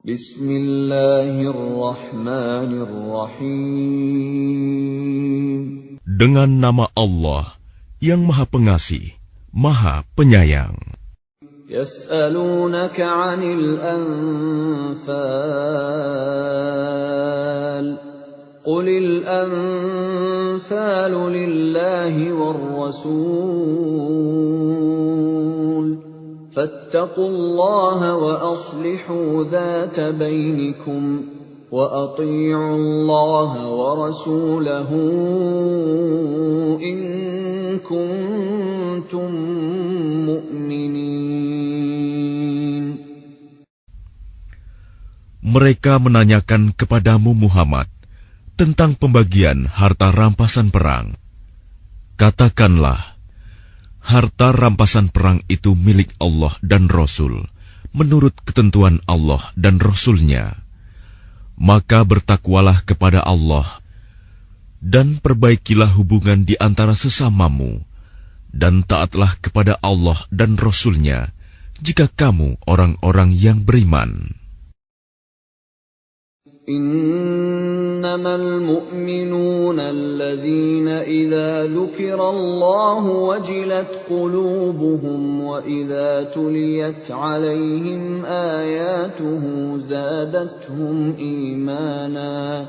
Bismillahirrahmanirrahim. Dengan nama Allah yang Maha Pengasih, Maha Penyayang. Yas'alunaka 'anil anfal. Qulil anfalu lillahi war rasul. Fattaqullaha wa aslihu dhata bainikum wa ati'u Allaha wa rasulahu in kuntum mu'minin. Mereka menanyakan kepadamu Muhammad tentang pembagian harta rampasan perang. Katakanlah, harta rampasan perang itu milik Allah dan Rasul, menurut ketentuan Allah dan Rasul-Nya. Maka bertakwalah kepada Allah, dan perbaikilah hubungan di antara sesamamu, dan taatlah kepada Allah dan Rasul-Nya, jika kamu orang-orang yang beriman. Innamal mu'minuna alladhina idza dzukira Allahu wajilat qulubuhum wa idza tuliyat 'alaihim ayatuhu zadatuhum imana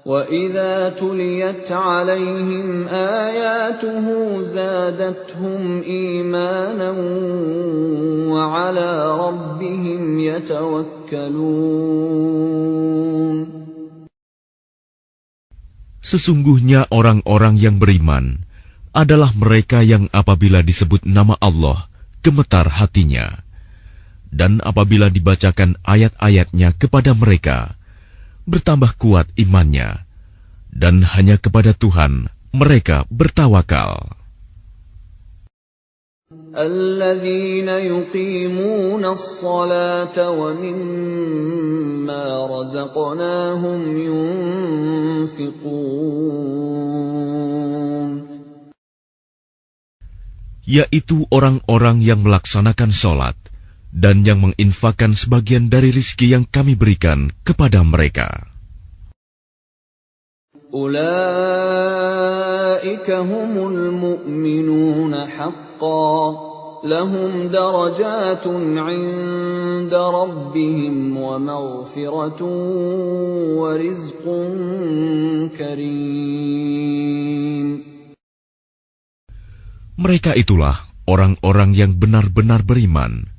وَإِذَا تُلِيَتْ عَلَيْهِمْ آيَاتُهُ زَادَتْهُمْ إِيمَانًا وَعَلَى رَبِّهِمْ يَتَوَكَّلُونَ. Sesungguhnya orang-orang yang beriman adalah mereka yang apabila disebut nama Allah, gemetar hatinya. Dan apabila dibacakan ayat-ayatnya kepada mereka, bertambah kuat imannya, dan hanya kepada Tuhan mereka bertawakal. Alladzina yuqimuna as-salata wa mimma razaqnahum yunfiqun. Yaitu orang-orang yang melaksanakan salat dan yang menginfakkan sebagian dari rizki yang kami berikan kepada mereka. Ulaika humul mu'minuna haqqan, lahum darajatun 'inda rabbihim wa maghfiratun wa rizqun karim. Mereka itulah orang-orang yang benar-benar beriman.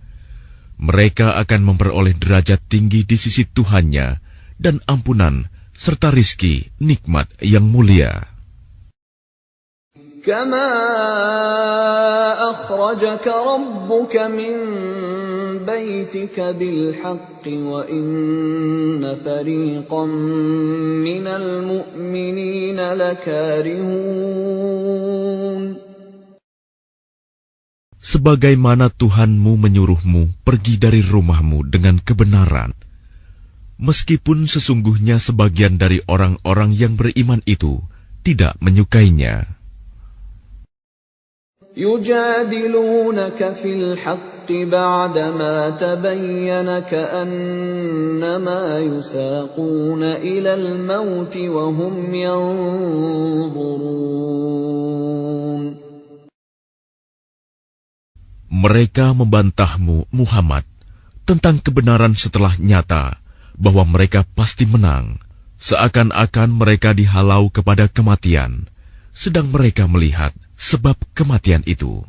Mereka akan memperoleh derajat tinggi di sisi Tuhannya dan ampunan serta rizki nikmat yang mulia. Kama akhrajaka rabbuka min baitika bil haqqi wa inna fariqan minal mu'minina lakarihun. Sebagaimana Tuhanmu menyuruhmu pergi dari rumahmu dengan kebenaran, meskipun sesungguhnya sebagian dari orang-orang yang beriman itu tidak menyukainya. Yujadilunaka fil haqqi ba'dama tabayyana ka'annama yusaquna ilal mauti wa hum yanzurun. Mereka membantahmu, Muhammad, tentang kebenaran setelah nyata bahwa mereka pasti menang, seakan-akan mereka dihalau kepada kematian, sedang mereka melihat sebab kematian itu.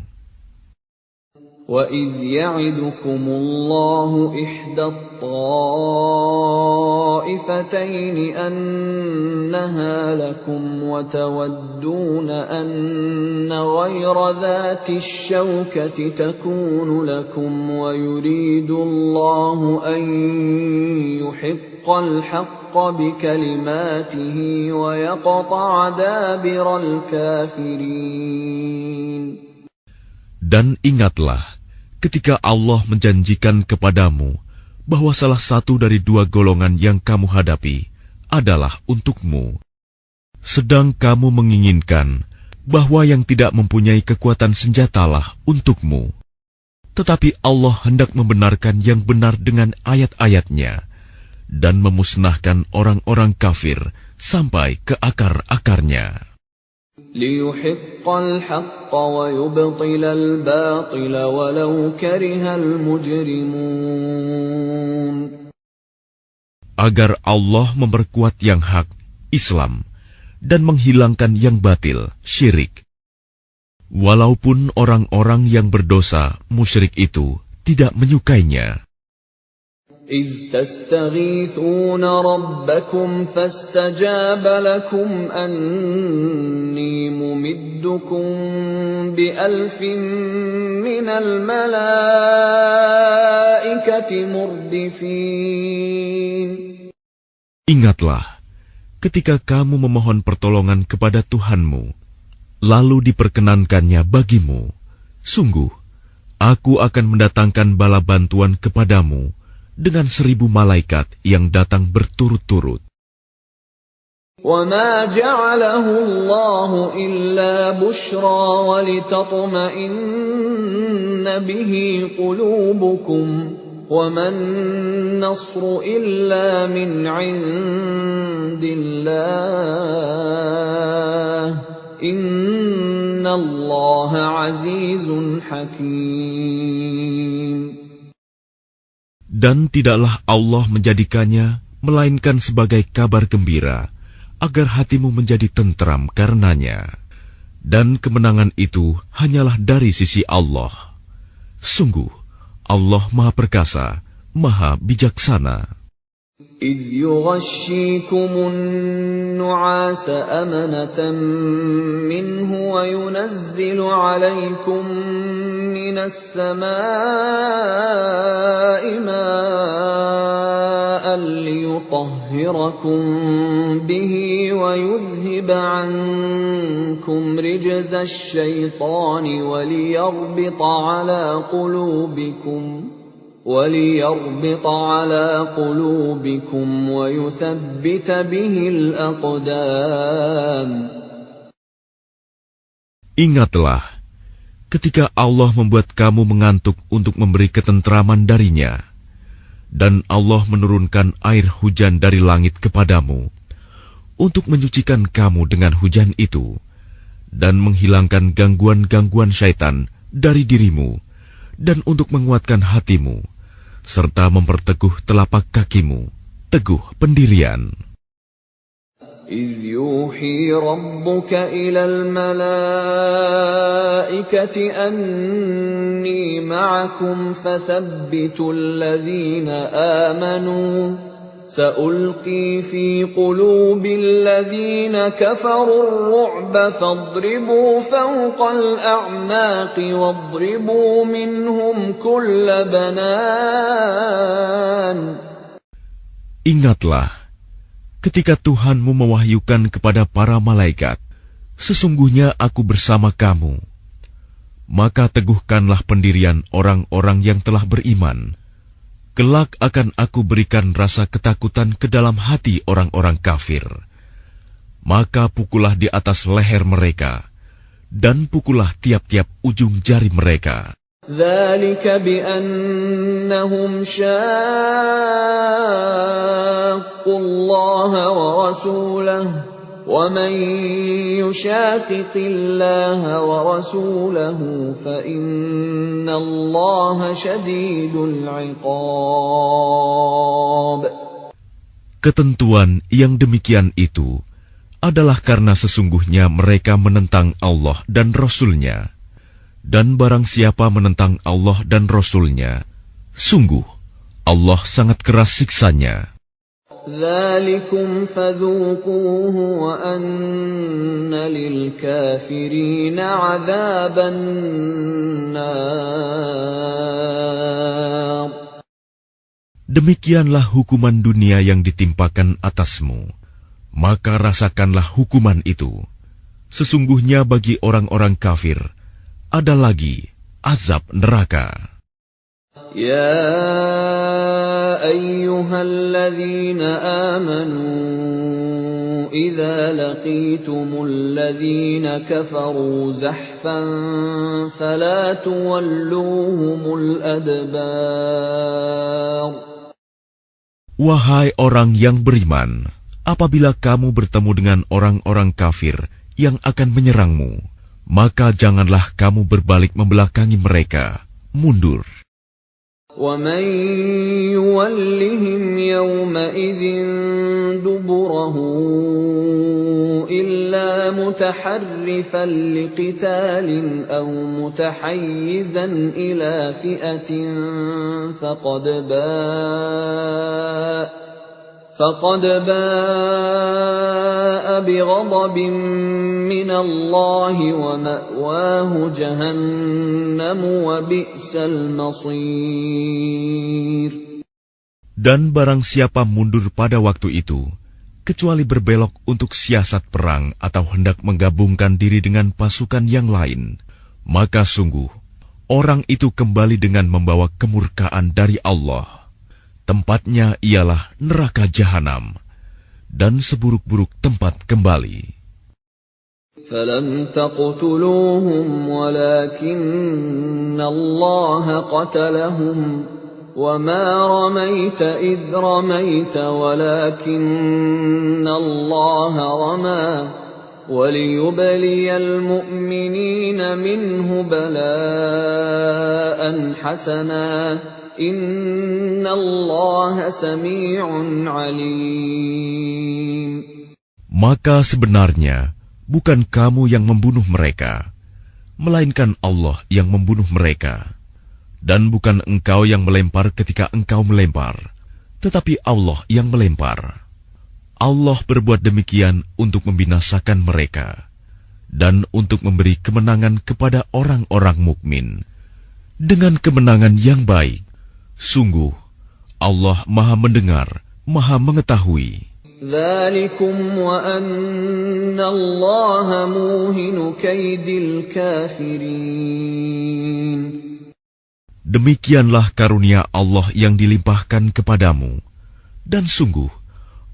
وَإِذْ يَعِدُكُمُ اللَّهُ إِحْدَى الطَّائِفَتَيْنِ أَنَّهَا لَكُمْ وَتَوَدُّونَ أَنَّ غَيْرَ ذَاتِ الشَّوْكَةِ تَكُونُ لَكُمْ وَيُرِيدُ اللَّهُ أَن يُحِقَّ الْحَقَّ بِكَلِمَاتِهِ وَيَقْطَعَ دَابِرَ الْكَافِرِينَ. Dan ingatlah ketika Allah menjanjikan kepadamu bahwa salah satu dari dua golongan yang kamu hadapi adalah untukmu, sedang kamu menginginkan bahwa yang tidak mempunyai kekuatan senjatalah untukmu. Tetapi Allah hendak membenarkan yang benar dengan ayat-ayatnya, dan memusnahkan orang-orang kafir sampai ke akar-akarnya. لِيُحِقَّ الْحَقَّ وَيُبْطِلَ الْبَاطِلَ وَلَوْ كَرِهَ الْمُجْرِمُونَ. Agar Allah memperkuat yang hak, Islam, dan menghilangkan yang batil, syirik. Walaupun orang-orang yang berdosa, musyrik itu, tidak menyukainya. إِذْ تَسْتَغِيثُونَ رَبَّكُمْ فَاسْتَجَابَ لَكُمْ أَنِّي مُمِدُّكُمْ بِأَلْفٍ مِّنَ الْمَلَائِكَةِ مُرْدِفِينَ. Ingatlah, ketika kamu memohon pertolongan kepada Tuhanmu, lalu diperkenankannya bagimu, sungguh, aku akan mendatangkan bala bantuan kepadamu dengan 1000 malaikat yang datang berturut-turut. وَمَا جَعَلَهُ اللَّهُ إِلَّا بُشْرَى وَلِتَطْمَئِنَّ بِهِ قُلُوبُكُمْ وَمَا النَّصْرُ إِلَّا مِنْ عِندِ اللَّهِ إِنَّ اللَّهَ عَزِيزٌ حَكِيمٌ. Dan tidaklah Allah menjadikannya melainkan sebagai kabar gembira, agar hatimu menjadi tentram karenanya. Dan kemenangan itu hanyalah dari sisi Allah. Sungguh, Allah Maha Perkasa, Maha Bijaksana. إِذْ يُغَشِّيكُمُ النُّعَاسَ أَمَنَةً مِّنْهُ وَيُنَزِّلُ عَلَيْكُم مِّنَ السَّمَاءِ مَاءً لِّيُطَهِّرَكُم بِهِ وَيُذْهِبَ عَنكُمْ رِجْزَ الشَّيْطَانِ وَلِيَرْبِطَ عَلَى قُلُوبِكُمْ وَيُثَبِّتَ بِهِ الْأَقْدَامَ. Ingatlah, ketika Allah membuat kamu mengantuk untuk memberi ketentraman darinya, dan Allah menurunkan air hujan dari langit kepadamu, untuk menyucikan kamu dengan hujan itu, dan menghilangkan gangguan-gangguan syaitan dari dirimu, dan untuk menguatkan hatimu, serta memperteguh telapak kakimu, teguh pendirian. إِذْ يُوحِي رَبُّكَ إِلَى الْمَلَائِكَةِ أَنِّي مَعَكُمْ فَثَبِّتُوا الَّذِينَ آمَنُوا سَأُلْقِي فِي قُلُوبِ الَّذِينَ كَفَرُوا الرُّعْبَ فَاضْرِبُوا فَوْقَ الْأَعْنَاقِ وَاضْرِبُوا مِنْهُمْ كُلَّ بَنَانٍ. Ingatlah, ketika Tuhanmu mewahyukan kepada para malaikat, sesungguhnya aku bersama kamu. Maka teguhkanlah pendirian orang-orang yang telah beriman. Kelak akan aku berikan rasa ketakutan ke dalam hati orang-orang kafir. Maka pukullah di atas leher mereka, dan pukullah tiap-tiap ujung jari mereka. ذَلِكَ بِأَنَّهُمْ شَاقُّوا اللَّهَ وَرَسُولَهُ وَمَن يُشَاقِقِ اللَّهَ وَرَسُولَهُ فَإِنَّ اللَّهَ شَدِيدُ الْعِقَابِ. Ketentuan yang demikian itu adalah karena sesungguhnya mereka menentang Allah dan Rasul-Nya. Dan barang siapa menentang Allah dan Rasul-Nya, sungguh Allah sangat keras siksanya. ذَلِكُمْ فَذُوقُوهُ وَأَنَّ لِلْكَافِرِينَ عَذَابَ النَّارِ. Demikianlah hukuman dunia yang ditimpakan atasmu, maka rasakanlah hukuman itu. Sesungguhnya bagi orang-orang kafir ada lagi azab neraka. يا أيها الذين آمنوا إذا لقيتم الذين كفروا زحفا فلا تولوهم الأدبار. Wahai orang yang beriman, apabila kamu bertemu dengan orang-orang kafir yang akan menyerangmu, maka janganlah kamu berbalik membelakangi mereka, mundur. وَمَن يُوَلِّهِمْ يَوْمَئِذٍ دُبُرَهُ إِلَّا مُتَحَرِّفًا لِقِتَالٍ أَوْ مُتَحَيِّزًا إِلَى فِئَةٍ فَقَدْ بَاءَ بِغَضَبٍ مِّنَ اللَّهِ وَمَأْوَاهُ جَهَنَّمُ وَبِئْسَ الْمَصِيرُ. Dan barang siapa mundur pada waktu itu, kecuali berbelok untuk siasat perang atau hendak menggabungkan diri dengan pasukan yang lain, maka sungguh, orang itu kembali dengan membawa kemurkaan dari Allah. Tempatnya ialah neraka jahanam, dan seburuk-buruk tempat kembali. فَلَمْ تَقْتُلُوهُمْ وَلَكِنَّ اللَّهَ قَتَلَهُمْ وَمَا رَمَيْتَ إِذْ رَمَيْتَ وَلَكِنَّ اللَّهَ رَمَى وَلِيُبْلِيَ الْمُؤْمِنِينَ مِنْهُ بَلَاءً حَسَنًا إِنَّ اللَّهَ سَمِيعٌ عَلِيمٌ. Maka sebenarnya bukan kamu yang membunuh mereka, melainkan Allah yang membunuh mereka. Dan bukan engkau yang melempar ketika engkau melempar, tetapi Allah yang melempar. Allah berbuat demikian untuk membinasakan mereka dan untuk memberi kemenangan kepada orang-orang mukmin dengan kemenangan yang baik. Sungguh, Allah Maha Mendengar, Maha Mengetahui. ذَلِكُمْ وَأَنَّ اللَّهَ مُوهِنُ كَيْدِ الْكَافِرِينَ. Demikianlah karunia Allah yang dilimpahkan kepadamu, dan sungguh,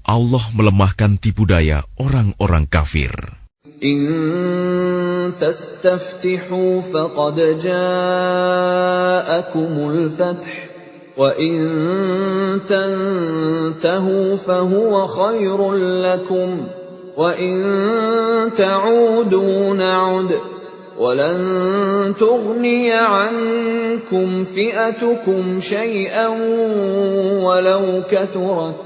Allah melemahkan tipu daya orang-orang kafir. إِن تَسْتَفْتِحُوا فَقَدْ جَاءَكُمُ الْفَتْحُ وَإِن تَنْتَهُوا فَهُوَ خَيْرٌ لَكُمْ وَإِن تَعُودُوا نَعُدْ وَلَنْ تُغْنِيَ عَنْكُمْ فِئَتُكُمْ شَيْئًا وَلَوْ كَثُرَتْ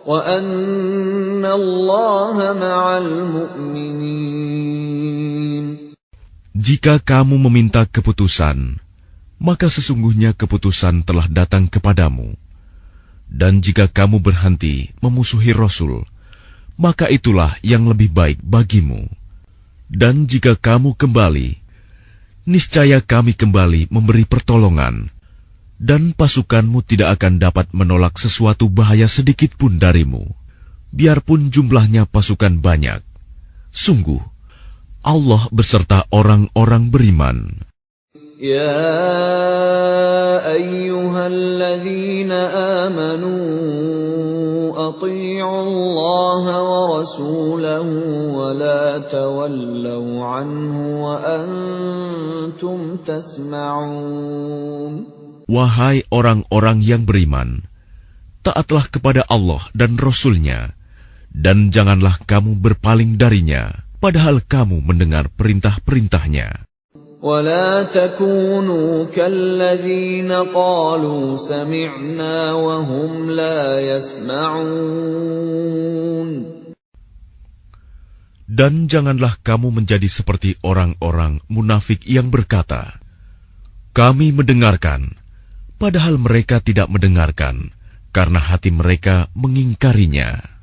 وَأَنَّ اللَّهَ مَعَ الْمُؤْمِنِينَ. Jika kamu meminta keputusan, maka sesungguhnya keputusan telah datang kepadamu. Dan jika kamu berhenti memusuhi Rasul, maka itulah yang lebih baik bagimu. Dan jika kamu kembali, niscaya kami kembali memberi pertolongan, dan pasukanmu tidak akan dapat menolak sesuatu bahaya sedikit pun darimu, biarpun jumlahnya pasukan banyak. Sungguh, Allah beserta orang-orang beriman. يا أيها الذين آمنوا أطيعوا الله ورسوله ولا تولوا عنه وأنتم تسمعون. Wahai orang-orang yang beriman, taatlah kepada Allah dan Rasul-Nya, dan janganlah kamu berpaling darinya, padahal kamu mendengar perintah-perintahnya. ولا تكونوا كالذين قالوا سمعنا وهم لا يسمعون. Dan janganlah kamu menjadi seperti orang-orang munafik yang berkata, kami mendengarkan, padahal mereka tidak mendengarkan, karena hati mereka mengingkarinya.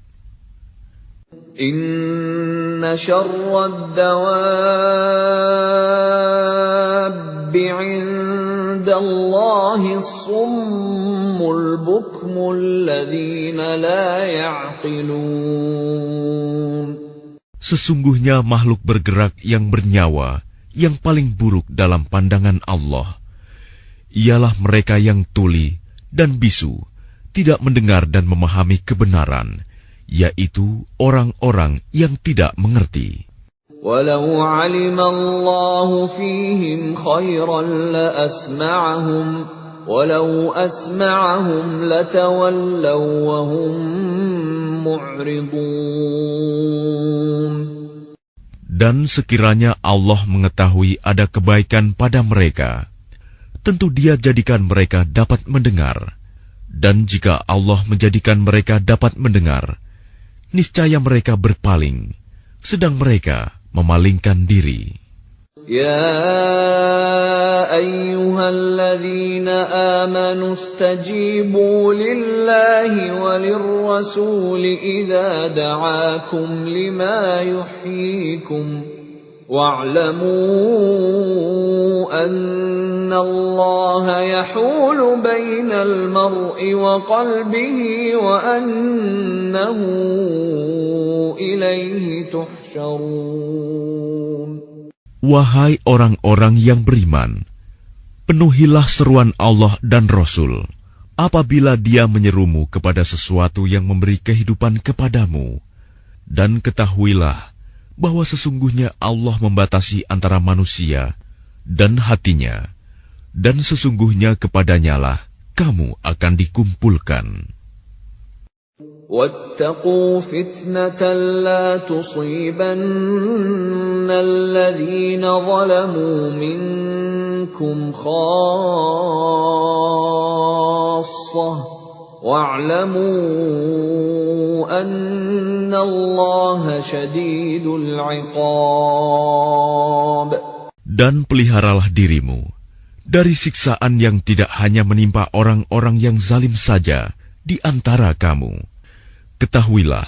Inna syarrad dawabbi 'indallahi as-summul bukmul ladzina la ya'qilun. Sesungguhnya makhluk bergerak yang bernyawa yang paling buruk dalam pandangan Allah ialah mereka yang tuli dan bisu, tidak mendengar dan memahami kebenaran, yaitu orang-orang yang tidak mengerti. Walau 'alima Allahu fihim khairan la asma'ahum ولو أسمعهم لتولوا وهم معرضون. Dan sekiranya Allah mengetahui ada kebaikan pada mereka, tentu Dia jadikan mereka dapat mendengar. Dan jika Allah menjadikan mereka dapat mendengar, niscaya mereka berpaling, sedang mereka memalingkan diri. يا أيها الذين آمنوا استجيبوا لله وللرسول إذا دعاكم لما يحييكم واعلموا أن الله يحول بين المرء وقلبه وأنه إليه تحشرون. Wahai orang-orang yang beriman, penuhilah seruan Allah dan Rasul apabila Dia menyerumu kepada sesuatu yang memberi kehidupan kepadamu. Dan ketahuilah bahwa sesungguhnya Allah membatasi antara manusia dan hatinya, dan sesungguhnya kepadanyalah kamu akan dikumpulkan. واتقوا فتنة لا تصيبن الذين ظلموا منكم خاصة واعلموا أن الله شديد العقاب. Dan peliharalah dirimu dari siksaan yang tidak hanya menimpa orang-orang yang zalim saja di antara kamu. Ketahuilah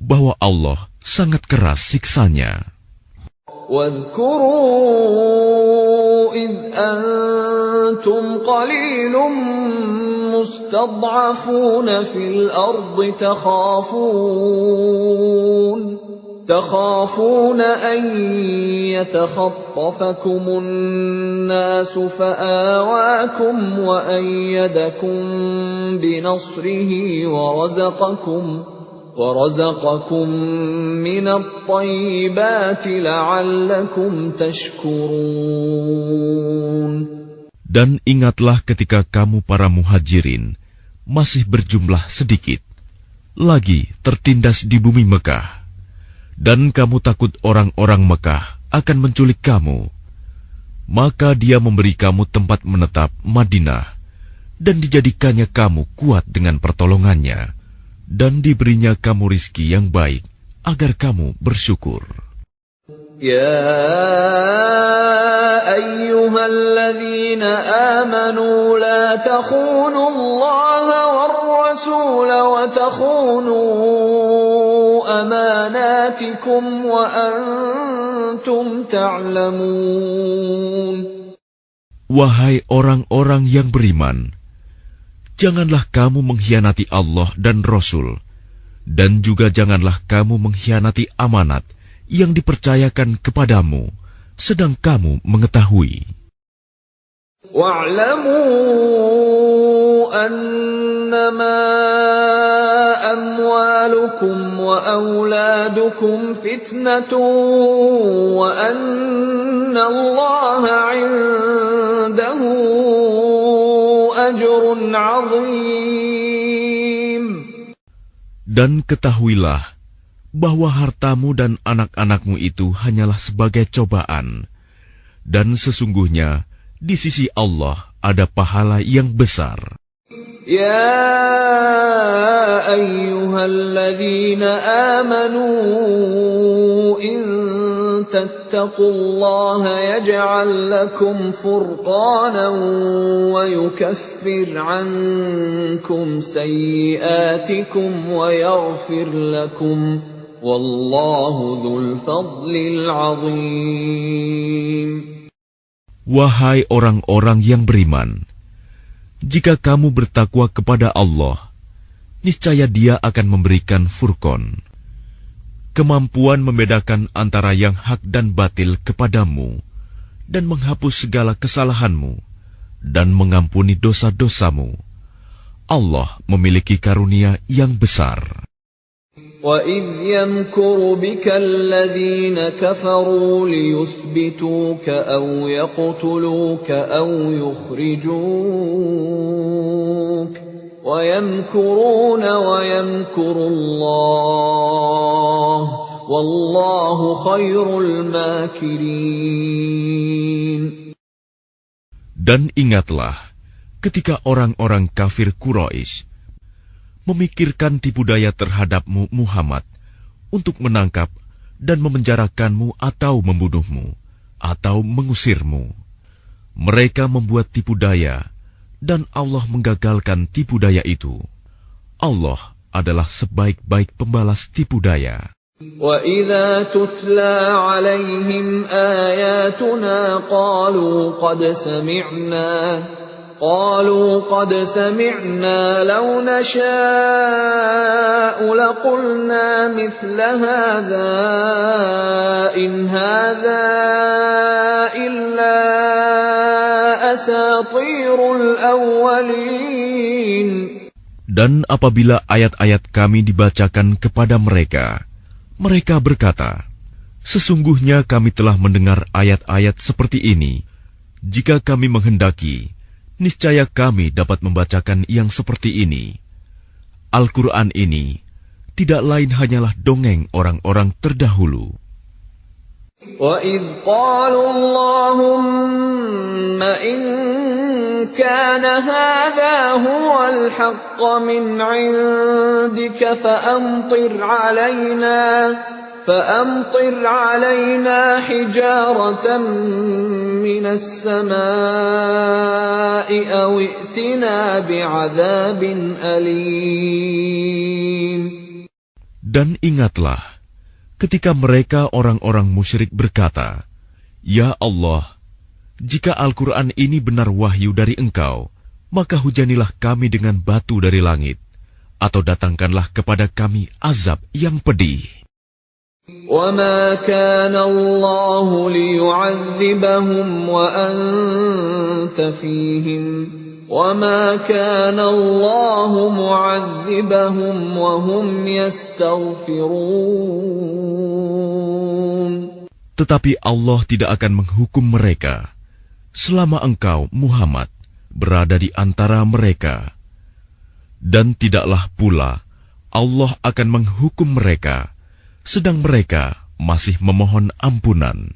bahwa Allah sangat keras siksanya. واذكروا إذ أنتم قليل مستضعفون في الأرض تخافون أن يتخطفكم الناس فآواكم وأيدكم بنصره ورزقكم من الطيبات لعلكم تشكرون. Dan ingatlah ketika kamu para muhajirin masih berjumlah sedikit, lagi tertindas di bumi Mekah, dan kamu takut orang-orang Mekah akan menculik kamu, maka Dia memberi kamu tempat menetap Madinah, dan dijadikannya kamu kuat dengan pertolongannya, dan diberinya kamu rizki yang baik agar kamu bersyukur. يا أيها الذين آمنوا لا تخونوا الله والرسول وتخونوا أماناتكم وأنتم تعلمون. Wahai orang-orang yang beriman, janganlah kamu mengkhianati Allah dan Rasul, dan juga janganlah kamu mengkhianati amanat yang dipercayakan kepadamu, sedang kamu mengetahui. Wa'lamu annama amwalukum wa auladukum fitnatun wa anna Allaha 'indahu ajrun 'azim. Dan ketahuilah bahwa hartamu dan anak-anakmu itu hanyalah sebagai cobaan, dan sesungguhnya di sisi Allah ada pahala yang besar. Ya ayyuhalladzina amanu in tattaqullaha yaj'al lakum furqanan wa yukaffir 'ankum sayyi'atikum wa yaghfir lakum. Wallahu dzul fadlil 'azim. Wahai orang-orang yang beriman, jika kamu bertakwa kepada Allah, niscaya Dia akan memberikan furqan, kemampuan membedakan antara yang hak dan batil kepadamu, dan menghapus segala kesalahanmu, dan mengampuni dosa-dosamu. Allah memiliki karunia yang besar. وَإِذْ يَمْكُرُ بِكَ الَّذِينَ كَفَرُوا لِيُثْبِتُوكَ أَوْ يَقْتُلُوكَ أَوْ يُخْرِجُوكَ وَيَمْكُرُونَ وَيَمْكُرُ اللَّهُ وَاللَّهُ خَيْرُ الْمَاكِرِينَ. Dan ingatlah ketika orang-orang kafir Quraisy memikirkan tipu daya terhadapmu Muhammad untuk menangkap dan memenjarakanmu atau membunuhmu atau mengusirmu. Mereka membuat tipu daya dan Allah menggagalkan tipu daya itu. Allah adalah sebaik-baik pembalas tipu daya. وَإِذَا تُتْلَى عَلَيْهِمْ آيَاتُنَا قَالُوا قَدْ سَمِعْنَا لَوْ نَشَاءُ لَقُلْنَا مِثْلَ هَذَا إِنْ هَذَا إِلَّا أَسَاطِيرُ الْأَوَّلِينَ. Dan apabila ayat-ayat kami dibacakan kepada mereka, mereka berkata, sesungguhnya kami telah mendengar ayat-ayat seperti ini. Jika kami menghendaki, niscaya kami dapat membacakan yang seperti ini. Al-Quran ini tidak lain hanyalah dongeng orang-orang terdahulu. وَإِذْ قَالُوا اللَّهُمَّ إِن كَانَ هَذَا هُوَ الْحَقَّ مِنْ عِندِكَ فَأَمْطِرْ عَلَيْنَا حِجَارَةً مِّنَ السَّمَاءِ أَوْ ائْتِنَا بِعَذَابٍ أَلِيمٍ. Dan ingatlah ketika mereka orang-orang musyrik berkata, Ya Allah, jika Al-Quran ini benar wahyu dari Engkau, maka hujanilah kami dengan batu dari langit, atau datangkanlah kepada kami azab yang pedih. وَمَا كَانَ اللَّهُ لِيُعَذِّبَهُمْ وَأَنْتَ فِيهِمْ وَمَا كَانَ اللَّهُ مُعَذِّبَهُمْ وَهُمْ يَسْتَغْفِرُونَ. Tetapi Allah tidak akan menghukum mereka selama engkau, Muhammad, berada di antara mereka. Dan tidaklah pula Allah akan menghukum mereka sedang mereka masih memohon ampunan.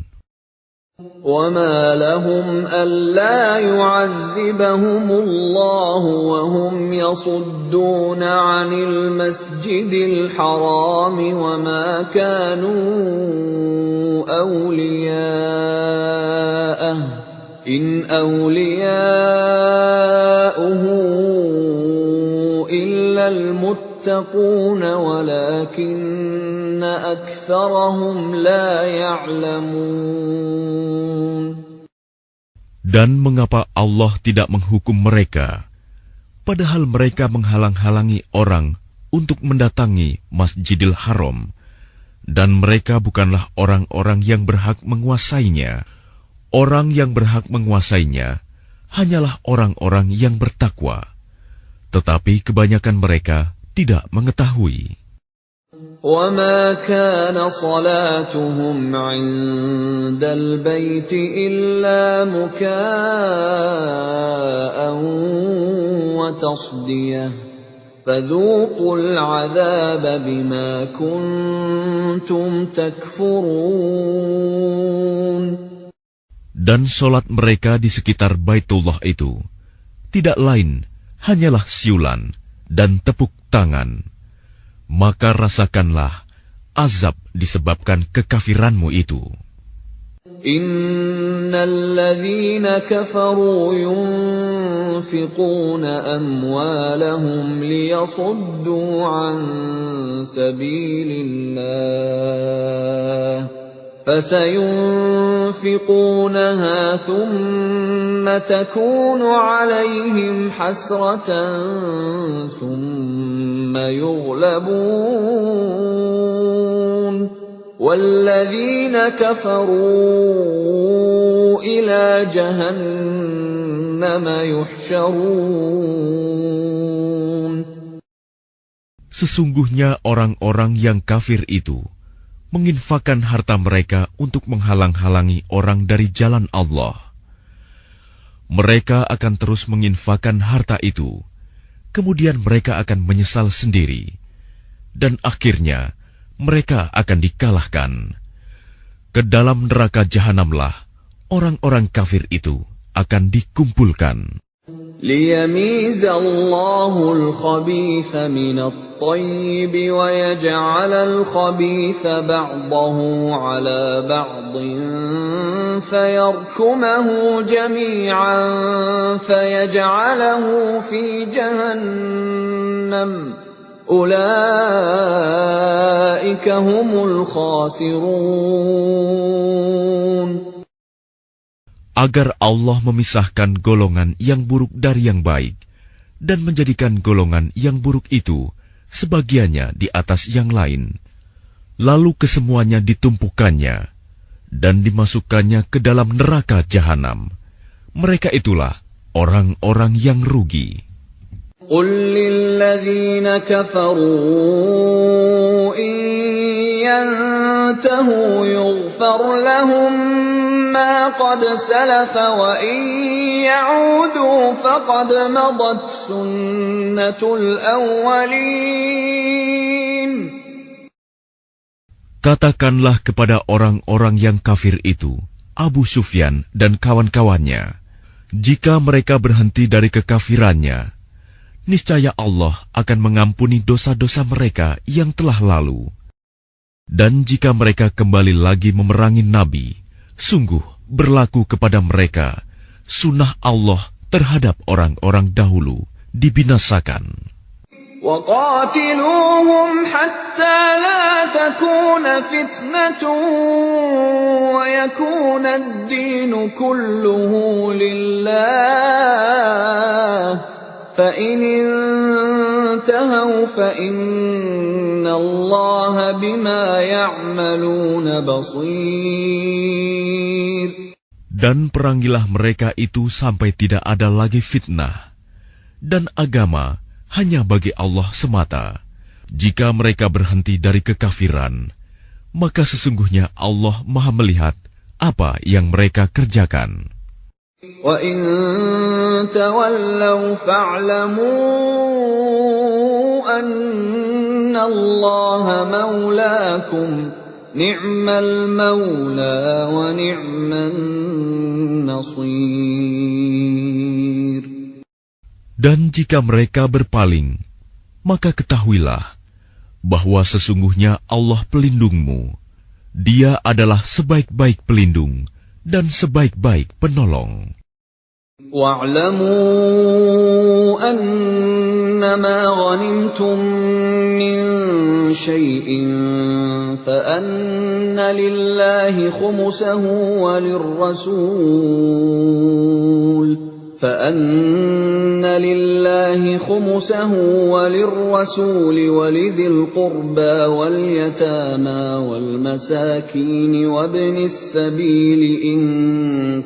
وَمَا لَهُمْ أَلَّا يُعَذِّبَهُمُ اللَّهُ وَهُمْ يَصُدُّونَ عَنِ الْمَسْجِدِ الْحَرَامِ وَمَا كَانُوا أَوْلِيَاءَهُ إِنْ أَوْلِيَاؤُهُ إِلَّا الْمُتَّقُونَ وَلَكِنَّ أَكْثَرَهُمْ لَا يَعْلَمُونَ. Dan mengapa Allah tidak menghukum mereka, padahal mereka menghalang-halangi orang untuk mendatangi Masjidil Haram, dan mereka bukanlah orang-orang yang berhak menguasainya. Orang yang berhak menguasainya hanyalah orang-orang yang bertakwa, tetapi kebanyakan mereka tidak mengetahui. وَمَا كَانَ صَلَاتُهُمْ عِندَ الْبَيْتِ إِلَّا مُكَاءً وَتَصْدِيَةً فَذُوقُوا الْعَذَابَ بِمَا كُنتُمْ تَكْفُرُونَ. Dan solat mereka di sekitar Baitullah itu tidak lain hanyalah siulan dan tepuk tangan. Maka rasakanlah azab disebabkan kekafiranmu itu. Innal ladzina kafaru yunfiquna amwalahum liyasuddu an sabilillah فسينفقونها ثم تكون عليهم حسرة ثم يغلبون والذين كفروا إلى جهنم يحشرون. Sesungguhnya orang-orang yang kafir itu menginfakkan harta mereka untuk menghalang-halangi orang dari jalan Allah. Mereka akan terus menginfakkan harta itu, kemudian mereka akan menyesal sendiri, dan akhirnya mereka akan dikalahkan. Ke dalam neraka jahanamlah orang-orang kafir itu akan dikumpulkan. ليميز الله الخبيث من الطيب ويجعل الخبيث بعضه على بعض فيركمه جميعا فيجعله في جهنم أولئك هم الخاسرون. Agar Allah memisahkan golongan yang buruk dari yang baik, dan menjadikan golongan yang buruk itu sebagiannya di atas yang lain, lalu kesemuanya ditumpukannya, dan dimasukkannya ke dalam neraka jahanam. Mereka itulah orang-orang yang rugi. قل للذين كفروا إن ينتهوا يغفر لهم ما قد سلف وإن يعودوا فقد مضت سنة الأولين. Katakanlah kepada orang-orang yang kafir itu, Abu Sufyan dan kawan-kawannya, jika mereka berhenti dari kekafirannya, niscaya Allah akan mengampuni dosa-dosa mereka yang telah lalu. Dan jika mereka kembali lagi memerangi Nabi, sungguh berlaku kepada mereka sunnah Allah terhadap orang-orang dahulu dibinasakan. وَقَاتِلُوهُمْ حَتَّى لَا تَكُونَ فِتْنَةٌ وَيَكُونَ الدِّينُ كُلُّهُ لِلَّهِ فَإِنِ انتهوا فَإِنَّ اللَّهَ بِمَا يَعْمَلُونَ بَصِيرٌ. Dan perangilah mereka itu sampai tidak ada lagi fitnah, dan agama hanya bagi Allah semata. Jika mereka berhenti dari kekafiran, maka sesungguhnya Allah Maha melihat apa yang mereka kerjakan. وَإِن تَوَلَّوْا فَاعْلَمُوا أَنَّ اللَّهَ مَوْلَاكُمْ نِعْمَ الْمَوْلَى وَنِعْمَ النَّصِيرُ. Dan jika mereka berpaling, maka ketahuilah bahwa sesungguhnya Allah pelindungmu. Dia adalah sebaik-baik pelindung dan sebaik-baik penolong. وَاعْلَمُوا أَنَّمَا غَنِمْتُم مِّن شَيْءٍ فَأَنَّ لِلَّهِ خُمُسَهُ وَلِلرَّسُولِ وَلِذِي الْقُرْبَى وَالْيَتَامَى وَالْمَسَاكِينِ وَابْنِ السَّبِيلِ إِن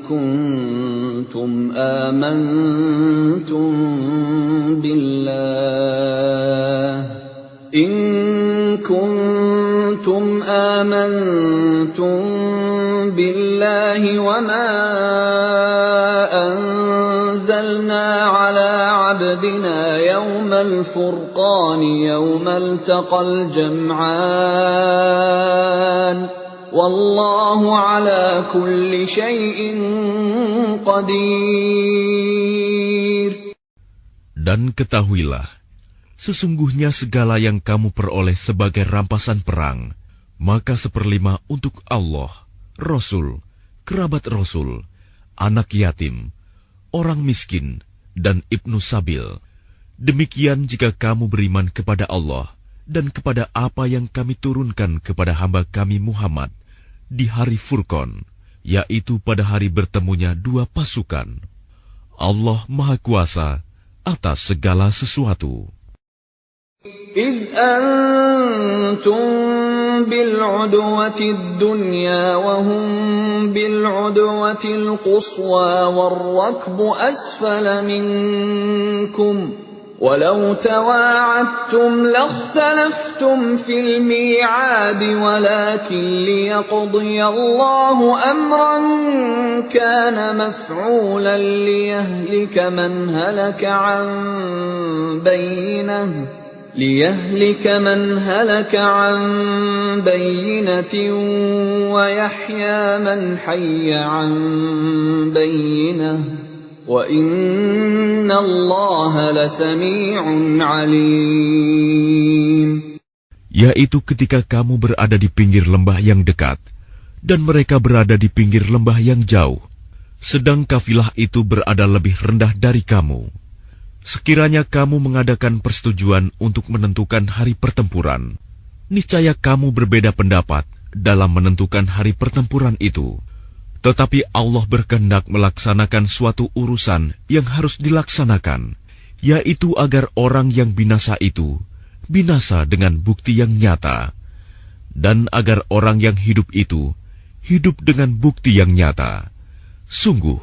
كُنتُمْ آمنتم بالله وما أنزلنا على عبدنا يوم الفرقان يوم التقى الجمعان والله على كل شيء قدير. Dan ketahuilah, sesungguhnya segala yang kamu peroleh sebagai rampasan perang, maka 1/5 untuk Allah, Rasul, kerabat Rasul, anak yatim, orang miskin, dan ibnu sabil. Demikian jika kamu beriman kepada Allah dan kepada apa yang kami turunkan kepada hamba kami Muhammad di hari Furqan, yaitu pada hari bertemunya dua pasukan. Allah Maha Kuasa atas segala sesuatu. إِذْ أَنْتُمْ بِالْعُدْوَةِ الدُّنْيَا وَهُمْ بِالْعُدْوَةِ الْقُصْوَى وَالرَّكْبُ أَسْفَلَ مِنْكُمْ ولو تواعدتم لاختلفتم في الميعاد ولكن ليقضي الله أمرا كان مفعولا ليهلك من هلك عن بينة ويحيى من حي عن بينة وَإِنَّ اللَّهَ لَسَمِيعٌ عَلِيمٌ. Yaitu ketika kamu berada di pinggir lembah yang dekat, dan mereka berada di pinggir lembah yang jauh, sedang kafilah itu berada lebih rendah dari kamu. Sekiranya kamu mengadakan persetujuan untuk menentukan hari pertempuran, niscaya kamu berbeda pendapat dalam menentukan hari pertempuran itu. Tetapi Allah berkehendak melaksanakan suatu urusan yang harus dilaksanakan, yaitu agar orang yang binasa itu binasa dengan bukti yang nyata, dan agar orang yang hidup itu hidup dengan bukti yang nyata. Sungguh,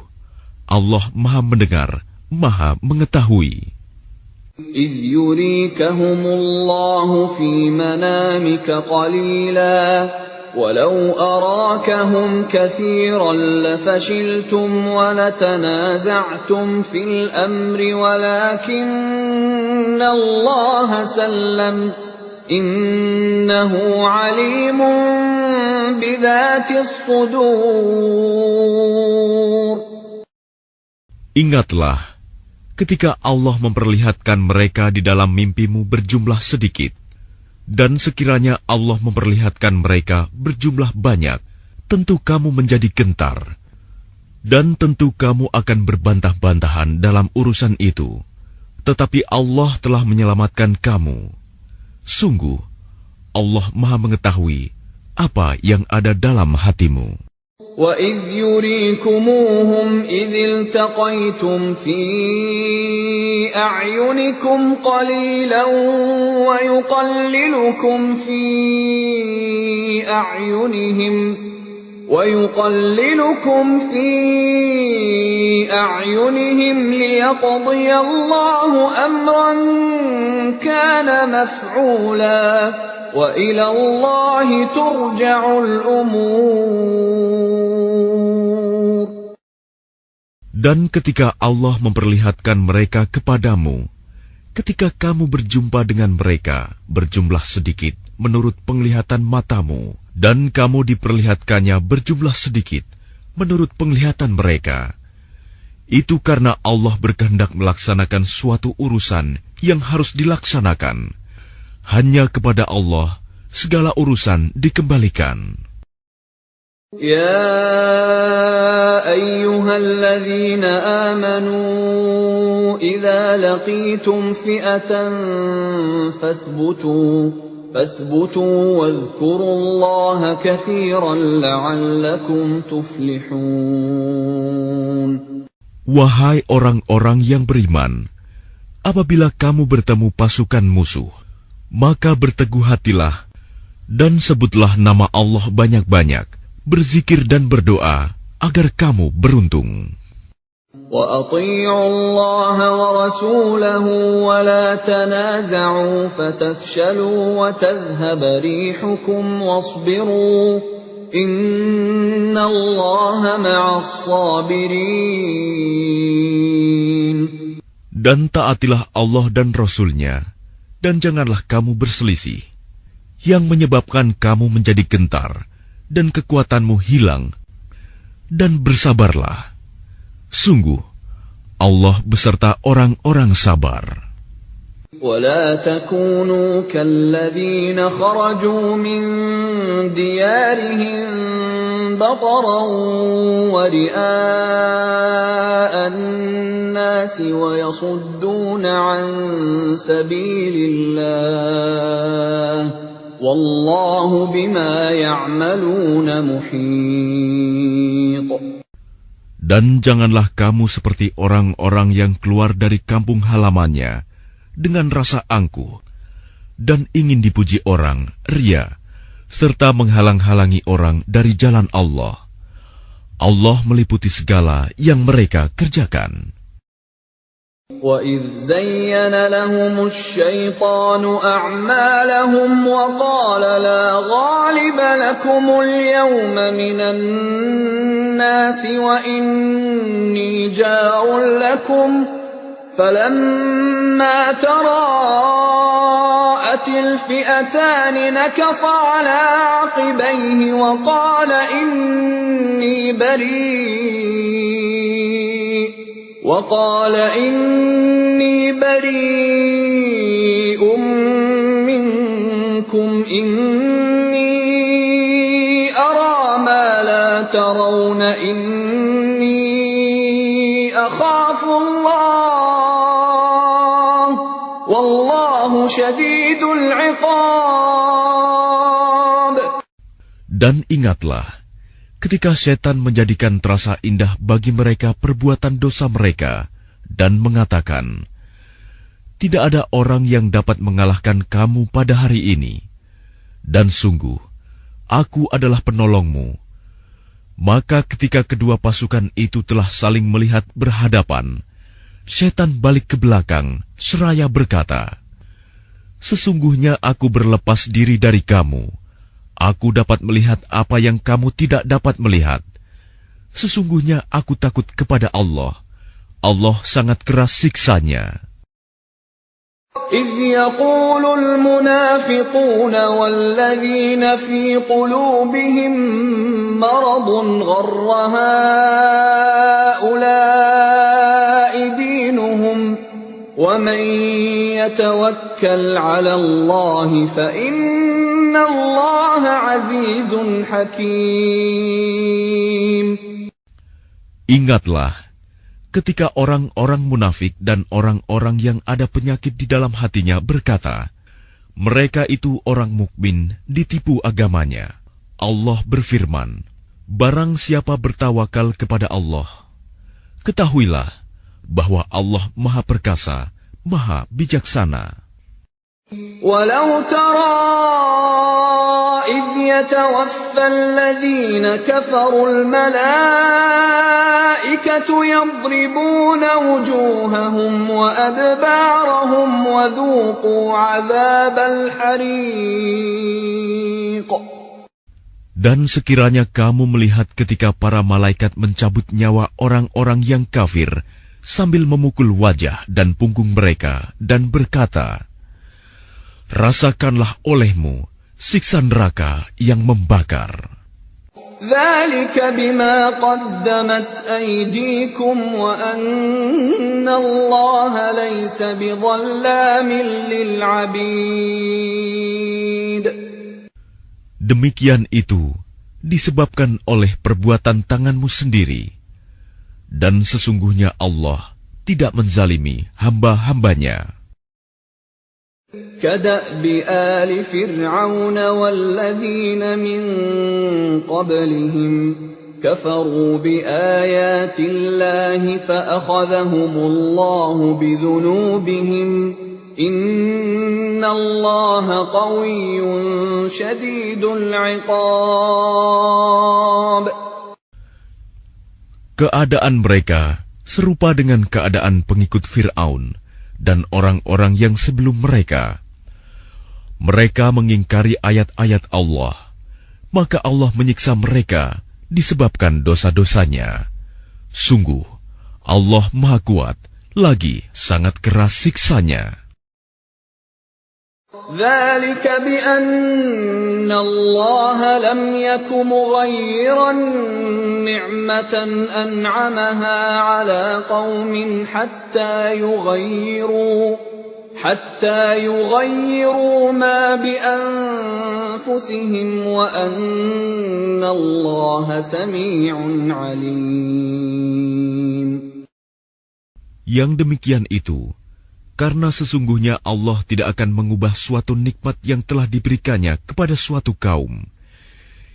Allah Maha Mendengar, Maha Mengetahui. إِذْ يُرِيكَهُمُ اللَّهُ فِي مَنَامِكَ قَلِيلًا وَلَوْ أَرَاكَهُمْ كَثِيرًا لَفَشِلْتُمْ وَلَتَنَازَعْتُمْ فِي الْأَمْرِ وَلَكِنَّ اللَّهَ سَلَّمَ إِنَّهُ عَلِيمٌ بِذَاتِ الصُّدُورِ. Ingatlah ketika Allah memperlihatkan mereka di dalam mimpimu berjumlah sedikit. Dan sekiranya Allah memperlihatkan mereka berjumlah banyak, tentu kamu menjadi gentar. Dan tentu kamu akan berbantah-bantahan dalam urusan itu. Tetapi Allah telah menyelamatkan kamu. Sungguh, Allah Maha Mengetahui apa yang ada dalam hatimu. وَإِذْ يُرِيكُمُوهُمْ إِذِ الْتَقَيْتُمْ فِي أَعْيُنِكُمْ قَلِيلًا وَيُقَلِّلُكُمْ فِي أَعْيُنِهِمْ لِيَقْضِيَ اللَّهُ أَمْرًا كَانَ مَفْعُولًا وَإِلَى اللَّهِ تُرْجَعُ الْأُمُورُ. Dan ketika Allah memperlihatkan mereka kepadamu, ketika kamu berjumpa dengan mereka berjumlah sedikit menurut penglihatan matamu, dan kamu diperlihatkannya berjumlah sedikit menurut penglihatan mereka, itu karena Allah berkehendak melaksanakan suatu urusan yang harus dilaksanakan. Hanya kepada Allah segala urusan dikembalikan. يا أيها الذين آمنوا إذا لقيتم فئة فاثبتوا واذكروا الله كثيرا لعلكم تفلحون. Wahai orang-orang yang beriman, apabila kamu bertemu pasukan musuh, maka berteguh hatilah dan sebutlah nama Allah banyak-banyak, berzikir dan berdoa agar kamu beruntung. وَأَطِيعُوا اللَّهَ وَرَسُولَهُ وَلَا تَنَازَعُوا فَتَفْشَلُوا وَتَذْهَبَ رِيحُكُمْ وَاصْبِرُوا إِنَّ اللَّهَ مَعَ الصَّابِرِينَ. Dan taatilah Allah dan Rasul-Nya, dan janganlah kamu berselisih, yang menyebabkan kamu menjadi gentar, dan kekuatanmu hilang, dan bersabarlah. Sungguh, Allah beserta orang-orang sabar. ولا تكونوا كالذين خرجوا من ديارهم بطرا ورئاء الناس ويصدون عن سبيل الله والله بما يعملون محيط. Dan janganlah kamu seperti orang-orang yang keluar dari kampung halamannya dengan rasa angkuh, dan ingin dipuji orang, ria, serta menghalang-halangi orang dari jalan Allah. Allah meliputi segala yang mereka kerjakan. وَإِذْ زَيَّنَ لَهُمُ الشَّيْطَانُ أَعْمَالَهُمْ وَقَالَ لَا غَالِبَ لَكُمُ الْيَوْمَ مِنَ النَّاسِ وَإِنِّي جَارٌ لَكُمْ فَلَمَّا تَرَاءَتِ الْفِئَتَانِ نَكَصَ عَلَى عَقِبَيْهِ وَقَالَ إِنِّي بَرِيءٌ مِّنكُمْ إِنِّي أَرَىٰ مَا لَا تَرَوْنَ إِنِّي أَخَافُ اللَّهَ وَاللَّهُ شَدِيدُ الْعِقَابِ. Dan ingatlah, ketika setan menjadikan terasa indah bagi mereka perbuatan dosa mereka dan mengatakan, tidak ada orang yang dapat mengalahkan kamu pada hari ini. Dan sungguh, aku adalah penolongmu. Maka ketika kedua pasukan itu telah saling melihat berhadapan, setan balik ke belakang seraya berkata, sesungguhnya aku berlepas diri dari kamu. Aku dapat melihat apa yang kamu tidak dapat melihat. Sesungguhnya aku takut kepada Allah. Allah sangat keras siksanya. إِذْ يَقُولُ الْمُنَافِقُونَ وَالَّذِينَ فِي قُلُوبِهِم مَّرَضٌ غَرَّ هَٰؤُلَاءِ دِينُهُمْ وَمَن يَتَوَكَّلْ عَلَى اللَّهِ فَإِنَّ اللَّهَ عَزِيزٌ حَكِيمٌ. Ingatlah, ketika orang-orang munafik dan orang-orang yang ada penyakit di dalam hatinya berkata, mereka itu orang mukmin ditipu agamanya. Allah berfirman, barang siapa bertawakal kepada Allah, ketahuilah bahwa Allah Maha Perkasa, Maha Bijaksana. وَلَوْ تَرَىٰ إِذْ يَتَوَفَّى الَّذِينَ كَفَرُوا الْمَلَائِكَةُ يَضْرِبُونَ وُجُوهَهُمْ وَأَدْبَارَهُمْ وَذُوقُوا عَذَابَ الْحَرِيقِ. Dan sekiranya kamu melihat ketika para malaikat mencabut nyawa orang-orang yang kafir sambil memukul wajah dan punggung mereka dan berkata, rasakanlah olehmu siksa neraka yang membakar. ذَلِكَ بِمَا قَدَّمَتْ أَيْدِيكُمْ وَأَنَّ اللَّهَ لَيْسَ بِظَلَّامٍ لِلْعَبِيدِ. Demikian itu disebabkan oleh perbuatan tanganmu sendiri. Dan sesungguhnya Allah tidak menzalimi hamba-hambanya. كَدَأْبِ آلِ فِرْعَوْنَ وَالَّذِينَ مِن قَبْلِهِمْ كَفَرُوا بِآيَاتِ اللَّهِ فَأَخَذَهُمُ اللَّهُ بِذُنُوبِهِمْ إِنَّ اللَّهَ قَوِيٌّ شَدِيدُ الْعِقَابِ. Keadaan mereka serupa dengan keadaan pengikut Fir'aun dan orang-orang yang sebelum mereka. Mereka mengingkari ayat-ayat Allah, maka Allah menyiksa mereka disebabkan dosa-dosanya. Sungguh, Allah Maha Kuat, lagi sangat keras siksanya. ذَلِكَ بِأَنَّ اللَّهَ لَمْ يَكُ مُغَيِّرًا نِعْمَةً أَنْعَمَهَا عَلَى قَوْمٍ حَتَّى يُغَيِّرُوا مَا بِأَنفُسِهِمْ وَأَنَّ اللَّهَ سَمِيعٌ عَلِيمٌ. Yang demikian itu karena sesungguhnya Allah tidak akan mengubah suatu nikmat yang telah diberikannya kepada suatu kaum,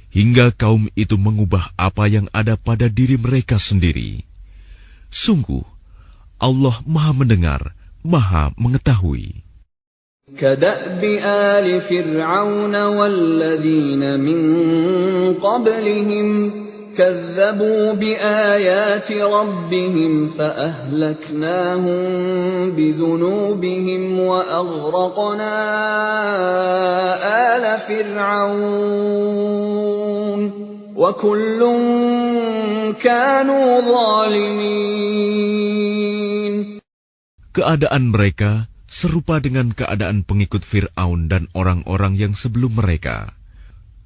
hingga kaum itu mengubah apa yang ada pada diri mereka sendiri. Sungguh, Allah Maha Mendengar, Maha Mengetahui. كَدَأْبِ آلِ فِرْعَوْنَ وَالَّذِينَ مِن قَبْلِهِمْ كذبوا بآيات ربهم فأهلكناهم بذنوبهم وأغرقنا آل فرعون وكل كانوا ظالمين. Keadaan mereka serupa dengan keadaan pengikut Fir'aun dan orang-orang yang sebelum mereka.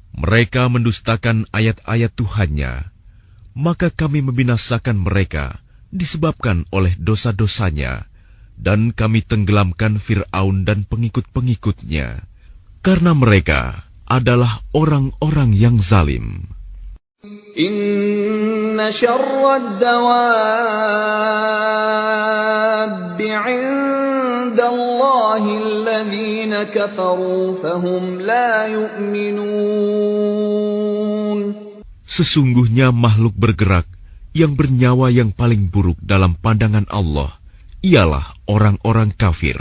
Mereka mendustakan ayat-ayat Tuhannya, maka kami membinasakan mereka disebabkan oleh dosa-dosanya, dan kami tenggelamkan Fir'aun dan pengikut-pengikutnya, karena mereka adalah orang-orang yang zalim. Inna syarrad dawabbi 'indallahi alladhina kafaru fahum la yu'minun. Sesungguhnya makhluk bergerak yang bernyawa yang paling buruk dalam pandangan Allah ialah orang-orang kafir,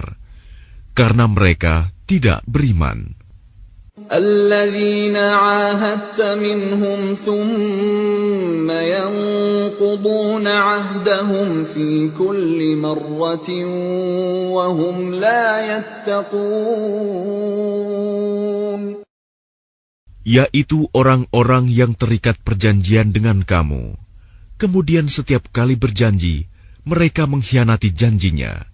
karena mereka tidak beriman. الذين عاهدت منهم ثم ينقضون عهدهم في كل مرة وهم لا يتقون. Yaitu orang-orang yang terikat perjanjian dengan kamu, kemudian setiap kali berjanji mereka mengkhianati janjinya,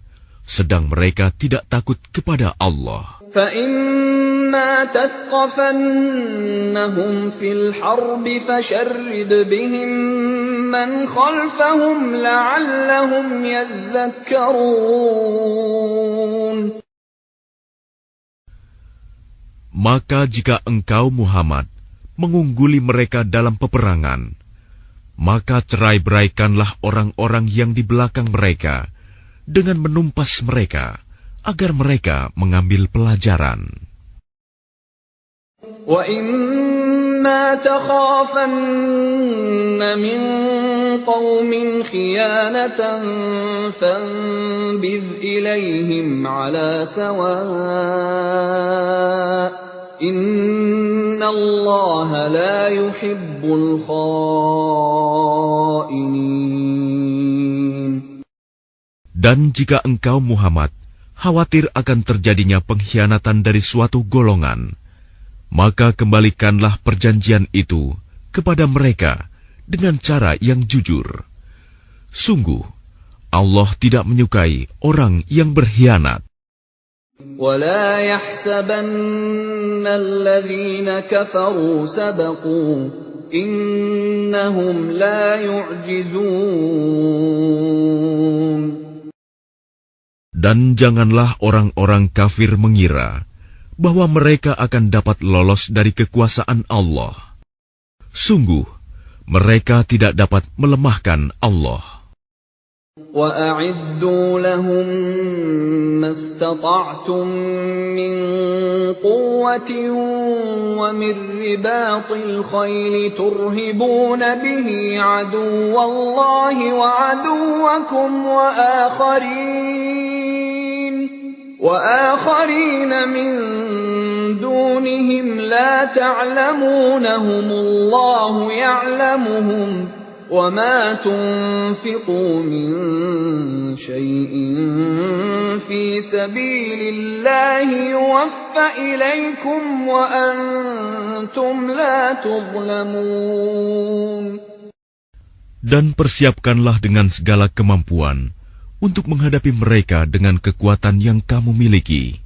sedang mereka tidak takut kepada Allah. فَإِمَّا تَثْقَفَنَّهُمْ فِي الْحَرْبِ فَشَرِّدْ بِهِمْ مَنْ خَلْفَهُمْ لَعَلَّهُمْ يَذَّكَّرُونَ. Maka jika engkau Muhammad mengungguli mereka dalam peperangan, maka cerai-beraikanlah orang-orang yang di belakang mereka dengan menumpas mereka, agar mereka mengambil pelajaran. وَإِمَّا تَخَافَنَّ مِنْ قَوْمٍ خِيَانَةً فَانبِذْ إِلَيْهِمْ عَلَى سَوَاءٍ إِنَّ اللَّهَ لَا يُحِبُّ الْخَائِنِينَ. Dan jika engkau Muhammad khawatir akan terjadinya pengkhianatan dari suatu golongan, maka kembalikanlah perjanjian itu kepada mereka dengan cara yang jujur. Sungguh, Allah tidak menyukai orang yang berkhianat. وَلَا يَحْسَبَنَّ الَّذِينَ كَفَرُوا سَبَقُوا إِنَّهُمْ لَا يُعْجِزُونَ. Dan janganlah orang-orang kafir mengira bahwa mereka akan dapat lolos dari kekuasaan Allah. Sungguh, mereka tidak dapat melemahkan Allah. وَأَعِدُّوا لَهُم مَّا اسْتَطَعْتُم مِّن قُوَّةٍ وَمِن رِّبَاطِ الْخَيْلِ تُرْهِبُونَ بِهِ عَدُوَّ اللَّهِ وَعَدُوَّكُمْ وآخرين من دونهم لا تعلمونهم الله يعلمهم وما تنفقوا من شيء في سبيل الله يوفى إليكم وأنتم لا تظلمون. Dan persiapkanlah dengan segala kemampuan untuk menghadapi mereka dengan kekuatan yang kamu miliki,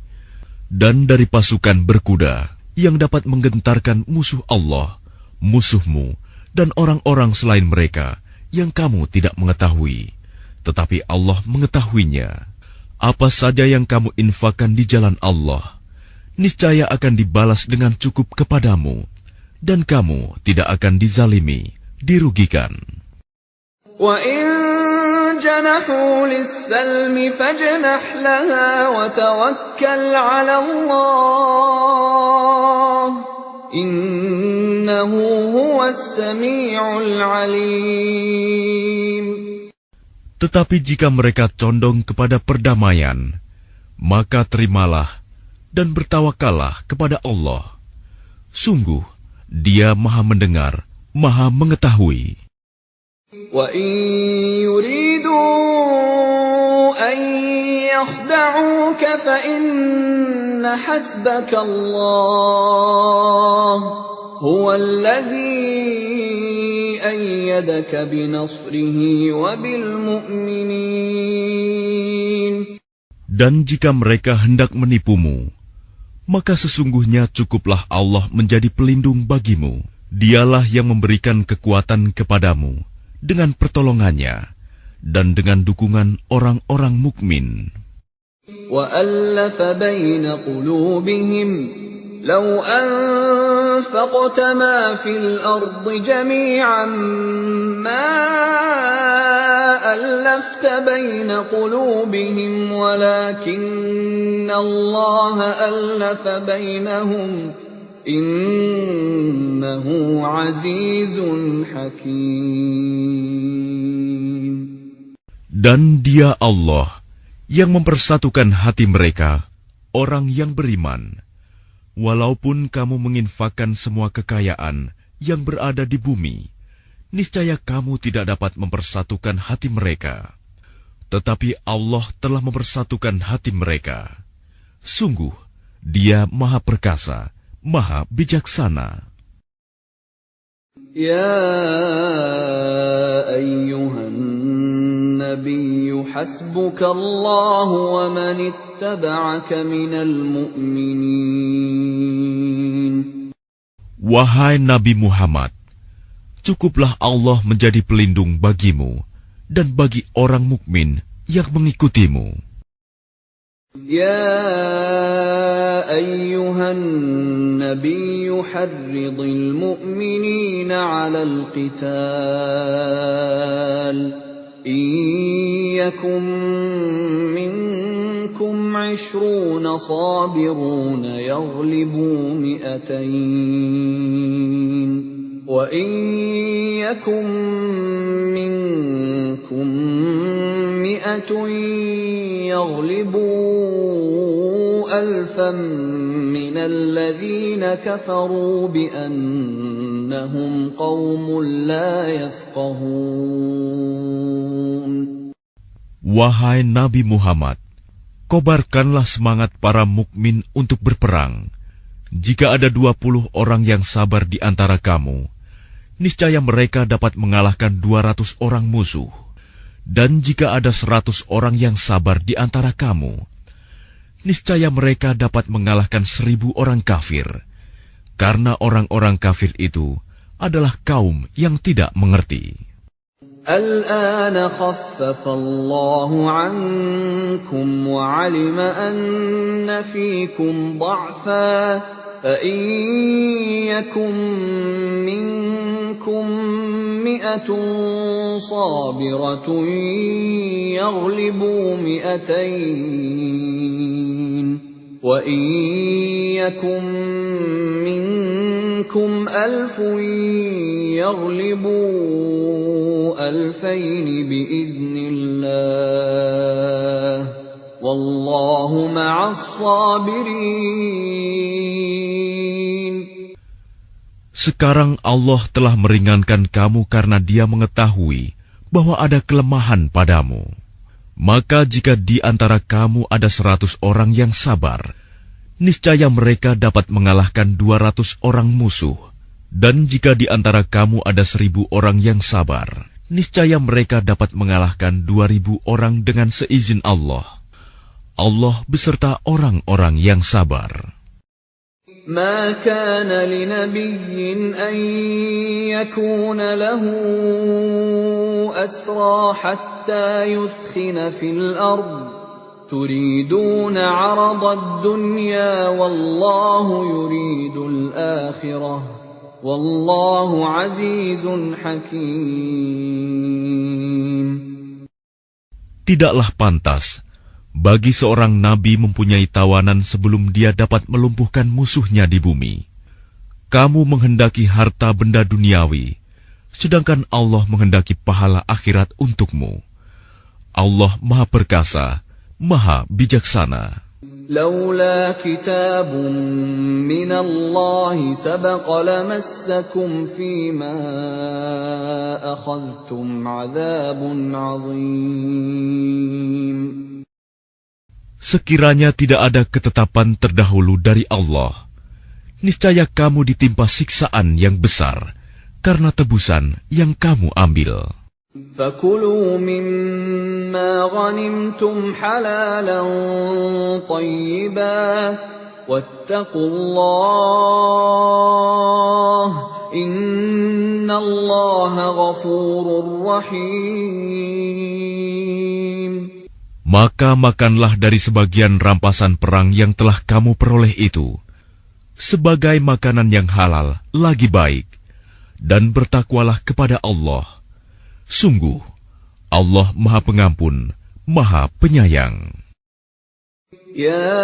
dan dari pasukan berkuda yang dapat menggentarkan musuh Allah, musuhmu, dan orang-orang selain mereka yang kamu tidak mengetahui, tetapi Allah mengetahuinya. Apa saja yang kamu infakkan di jalan Allah, niscaya akan dibalas dengan cukup kepadamu, dan kamu tidak akan dizalimi, dirugikan. وَإِن جَنَحُوا لِلسَّلْمِ فَاجْنَحْ لَهَا وَتَوَكَّلْ عَلَى اللَّهِ إِنَّهُ هُوَ السَّمِيعُ الْعَلِيمُ. Tetapi jika mereka condong kepada perdamaian, maka terimalah dan bertawakallah kepada Allah. Sungguh, Dia Maha mendengar, Maha Mengetahui. وَإِن يُرِيدُوا أَن يَخْدَعُوكَ فَإِنَّ حَسْبَكَ اللَّهُ هُوَ الَّذِي أَيَّدَكَ بِنَصْرِهِ وَبِالْمُؤْمِنِينَ. Dan jika mereka hendak menipumu, maka sesungguhnya cukuplah Allah menjadi pelindung bagimu. Dialah yang memberikan kekuatan kepadamu dengan pertolongannya dan dengan dukungan orang-orang mukmin. وَأَلَّفَ بَيْنَ قُلُوبِهِمْ لَوْ أَنفَقْتَ مَا فِي الْأَرْضِ جَمِيعًا مَا أَلَّفْتَ بَيْنَ قُلُوبِهِمْ وَلَكِنَّ اللَّهَ أَلَّفَ بَيْنَهُمْ إِنَّهُ عَزِيزٌ حَكِيمٌ. Dan Dia Allah yang mempersatukan hati mereka, orang yang beriman. Walaupun kamu menginfakkan semua kekayaan yang berada di bumi, niscaya kamu tidak dapat mempersatukan hati mereka. Tetapi Allah telah mempersatukan hati mereka. Sungguh, Dia Maha Perkasa, Maha Bijaksana. Ya ayyuhan nabiyyu hasbukallahu wa man ittaba'aka minal mu'minin. Wahai Nabi Muhammad, cukuplah Allah menjadi pelindung bagimu dan bagi orang mukmin yang mengikutimu. Ya ayyuhan nabiyyu harridil mu'minina 'alal qital. Iyakum minkum 'ishrun sabirun yaghlibu mi'atayn. Wa iyakum minkum mi'atun yaghlibu alfan minal ladzina kafaru bi'annahum qaumun la yafqahun. Wahai Nabi Muhammad, kobarkanlah semangat para mukmin untuk berperang. Jika ada 20 orang yang sabar di antara kamu, niscaya mereka dapat mengalahkan 200 orang musuh. Dan jika ada 100 orang yang sabar di antara kamu, niscaya mereka dapat mengalahkan 1000 orang kafir. Karena orang-orang kafir itu adalah kaum yang tidak mengerti. Al-ana khaffafa Allahu 'ankum wa 'alima anna fiikum dha'fa fa-in yakum minkum mi'atun sabiratun yaghlibu mi'atayn wa in yakum minkum alfun yaghlibu alfayn bi'iznillah wallahu ma'as sabirin. Sekarang Allah telah meringankan kamu karena Dia mengetahui bahwa ada kelemahan padamu. Maka jika di antara kamu ada 100 orang yang sabar, niscaya mereka dapat mengalahkan 200 orang musuh. Dan jika di antara kamu ada 1000 orang yang sabar, niscaya mereka dapat mengalahkan 2000 orang dengan seizin Allah. Allah beserta orang-orang yang sabar. ما كان لنبي أن يكون له أسرى حتى يثخن في الأرض تريدون عرض الدنيا والله يريد الآخرة والله عزيز حكيم. Tidaklah pantas bagi seorang nabi mempunyai tawanan sebelum dia dapat melumpuhkan musuhnya di bumi. Kamu menghendaki harta benda duniawi, sedangkan Allah menghendaki pahala akhirat untukmu. Allah Maha Perkasa, Maha Bijaksana. لولا كتاب من الله سبق لمسكم فيما أخذتم عذاب عظيم. Sekiranya tidak ada ketetapan terdahulu dari Allah, niscaya kamu ditimpa siksaan yang besar karena tebusan yang kamu ambil. فَكُلُوا مِمَّا غَنِمْتُمْ حَلَالًا طَيِّبًا وَاتَّقُوا اللَّهَ إِنَّ اللَّهَ غَفُورٌ رَّحِيمٌ. Maka makanlah dari sebagian rampasan perang yang telah kamu peroleh itu, sebagai makanan yang halal lagi baik, dan bertakwalah kepada Allah. Sungguh, Allah Maha Pengampun, Maha Penyayang. يا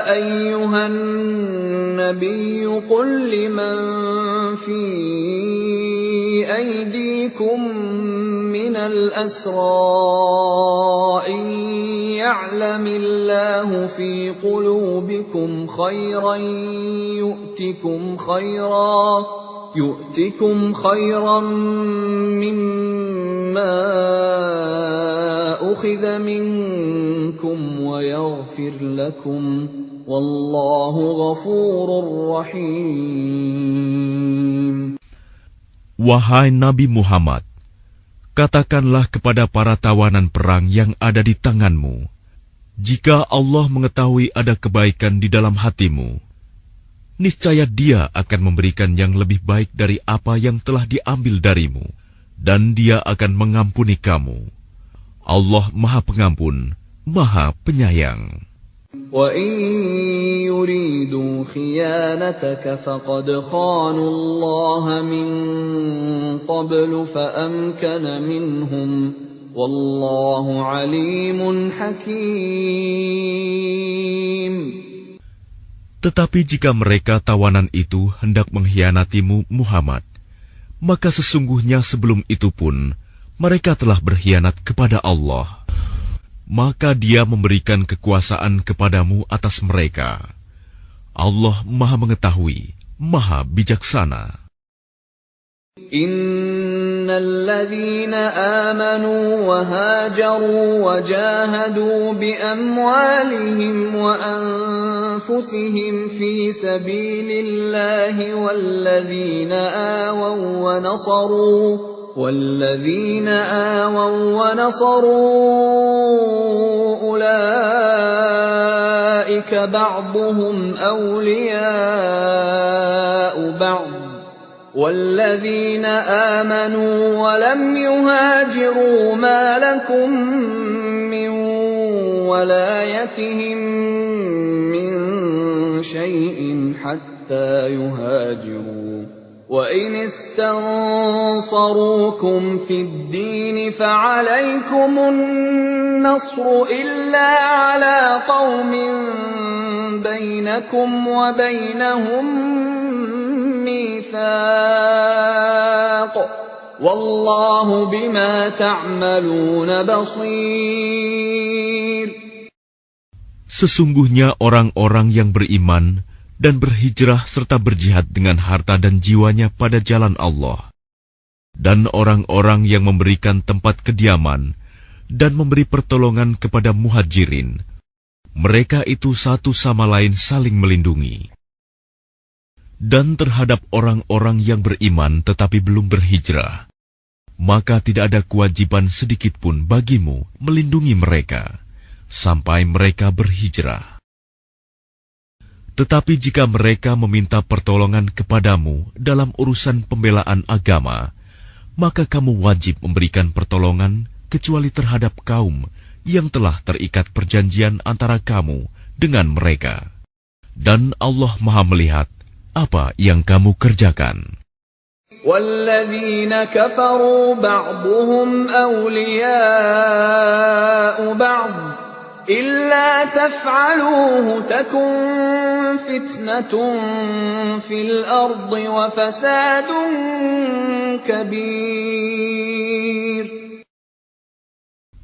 أيها النبي قل لمن في أيديكم من الأسرى إن يعلم الله في قلوبكم خيرا يؤتكم خيرا مما أخذ منكم ويغفر لكم والله غفور رحيم. Wahai Nabi Muhammad, katakanlah kepada para tawanan perang yang ada di tanganmu, jika Allah mengetahui ada kebaikan di dalam hatimu, niscaya Dia akan memberikan yang lebih baik dari apa yang telah diambil darimu, dan Dia akan mengampuni kamu. Allah Maha Pengampun, Maha Penyayang. وَإِن يُرِيدُوا خِيَانَتَكَ فَقَدْ خَانُوا اللَّهَ مِن قَبْلُ فَأَمْكَنَ مِنْهُمْ وَاللَّهُ عَلِيمٌ حَكِيمٌ. Tetapi jika mereka tawanan itu hendak mengkhianatimu Muhammad, maka sesungguhnya sebelum itu pun mereka telah berkhianat kepada Allah. Maka Dia memberikan kekuasaan kepadamu atas mereka. Allah Maha Mengetahui, Maha Bijaksana. Innal ladzina amanu wa hajaru wa jahadu bi amwalihim wa anfusihim fi sabilillahi والذين آووا ونصروا أولئك بعضهم أولياء بعض والذين آمنوا ولم يهاجروا ما لكم من ولايتهم من شيء حتى يهاجروا وَإِنِ اسْتَنصَرُوكُمْ فِي الدِّينِ فَعَلَيْكُمُ النَّصْرُ إِلَّا عَلَى قَوْمٍ بَيْنَكُمْ وَبَيْنَهُم مِّيثَاقٌ وَاللَّهُ بِمَا تَعْمَلُونَ بَصِيرٌ. Sesungguhnya orang-orang yang beriman dan berhijrah serta berjihad dengan harta dan jiwanya pada jalan Allah, dan orang-orang yang memberikan tempat kediaman dan memberi pertolongan kepada muhajirin, mereka itu satu sama lain saling melindungi. Dan terhadap orang-orang yang beriman tetapi belum berhijrah, maka tidak ada kewajiban sedikitpun bagimu melindungi mereka sampai mereka berhijrah. Tetapi jika mereka meminta pertolongan kepadamu dalam urusan pembelaan agama, maka kamu wajib memberikan pertolongan kecuali terhadap kaum yang telah terikat perjanjian antara kamu dengan mereka. Dan Allah Maha melihat apa yang kamu kerjakan. وَالَّذِينَ كَفَرُوا بَعْضُهُمْ أَوْلِيَاءُ بَعْضٍ إِلَّا تَفْعَلُوهُ تَكُنْ فِتْنَةٌ فِي الْأَرْضِ وَفَسَادٌ كَبِيرٌ.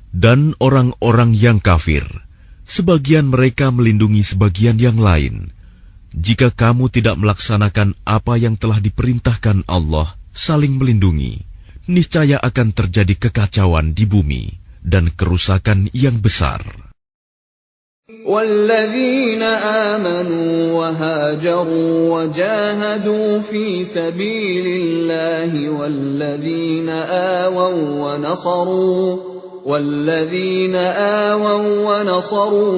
Dan orang-orang yang kafir sebagian mereka melindungi sebagian yang lain. Jika kamu tidak melaksanakan apa yang telah diperintahkan Allah, saling melindungi, niscaya akan terjadi kekacauan di bumi dan kerusakan yang besar. وَالَّذِينَ آمَنُوا وَهَاجَرُوا وَجَاهَدُوا فِي سَبِيلِ اللَّهِ وَالَّذِينَ آوَوا وَّنَصَرُوا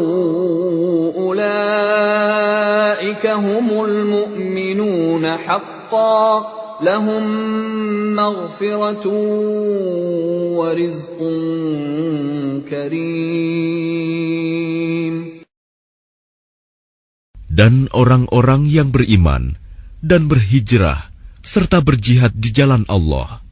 أُولَئِكَ هُمُ الْمُؤْمِنُونَ حَقًّا لَهُم مَّغْفِرَةٌ وَرِزْقٌ كَرِيمٌ. Dan orang-orang yang beriman dan berhijrah serta berjihad di jalan Allah,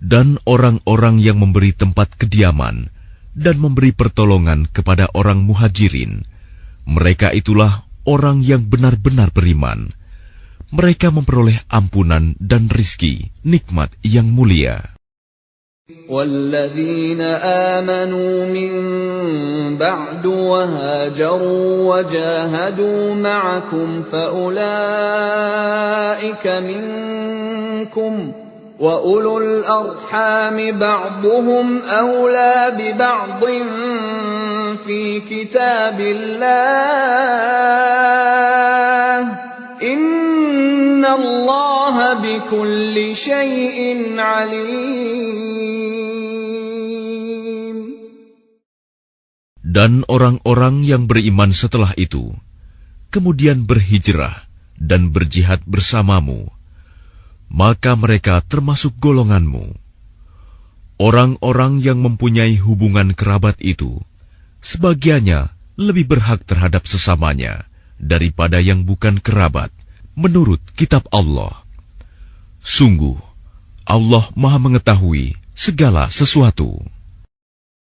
dan orang-orang yang memberi tempat kediaman dan memberi pertolongan kepada orang muhajirin, mereka itulah orang yang benar-benar beriman. Mereka memperoleh ampunan dan rizki, nikmat yang mulia. وَالَّذِينَ آمَنُوا مِن بَعْدُ وَهَاجَرُوا وَجَاهَدُوا مَعَكُمْ فَأُولَئِكَ مِنكُمْ وَأُولُو الْأَرْحَامِ بَعْضُهُمْ أَوْلَى بِبَعْضٍ فِي كِتَابِ اللَّهِ إِنَّ اللَّهَ بِكُلِّ شَيْءٍ عَلِيمٌ. Dan orang-orang yang beriman setelah itu, kemudian berhijrah dan berjihad bersamamu, maka mereka termasuk golonganmu. Orang-orang yang mempunyai hubungan kerabat itu, sebagiannya lebih berhak terhadap sesamanya daripada yang bukan kerabat, menurut kitab Allah. Sungguh, Allah Maha mengetahui segala sesuatu.